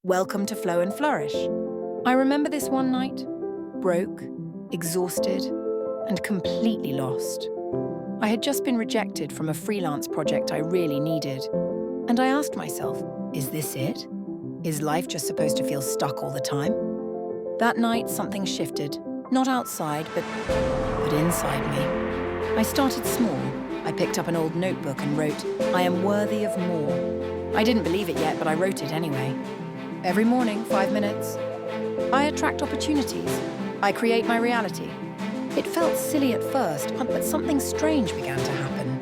Welcome to Flow and Flourish. I remember this one night, broke, exhausted, and completely lost. I had just been rejected from a freelance project I really needed. And I asked myself, is this it? Is life just supposed to feel stuck all the time? That night, something shifted, not outside, but inside me. I started small. I picked up an old notebook and wrote, "I am worthy of more." I didn't believe it yet, but I wrote it anyway. Every morning, 5 minutes. I attract opportunities. I create my reality. It felt silly at first, but something strange began to happen.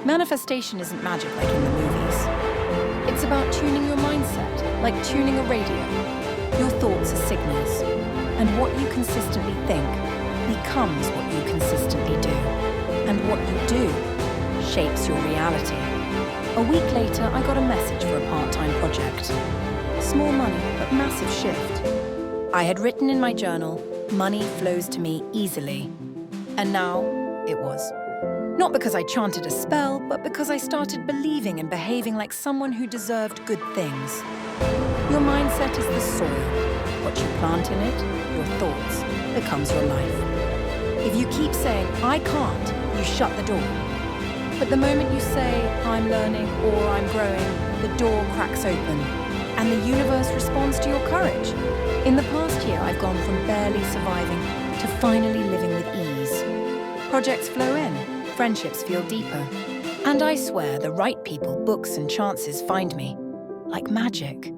Manifestation isn't magic like in the movies. It's about tuning your mindset, like tuning a radio. Your thoughts are signals, and what you consistently think becomes what you consistently do. And what you do shapes your reality. A week later, I got a message for a part-time project. Small money, but massive shift. I had written in my journal, "Money flows to me easily." And now, it was. Not because I chanted a spell, but because I started believing and behaving like someone who deserved good things. Your mindset is the soil. What you plant in it, your thoughts, becomes your life. If you keep saying, "I can't," you shut the door. But the moment you say, "I'm learning" or "I'm growing," the door cracks open. And the universe responds to your courage. In the past year, I've gone from barely surviving to finally living with ease. Projects flow in, friendships feel deeper. And I swear the right people, books, and chances find me. Like magic.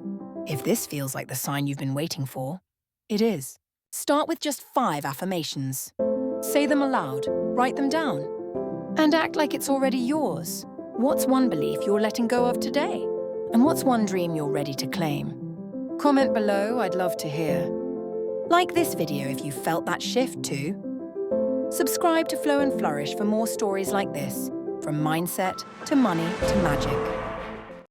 If this feels like the sign you've been waiting for, it is. Start with just 5 affirmations. Say them aloud, write them down, and act like it's already yours. What's one belief you're letting go of today? And what's one dream you're ready to claim? Comment below, I'd love to hear. Like this video if you felt that shift too. Subscribe to Flow and Flourish for more stories like this, from mindset to money to magic.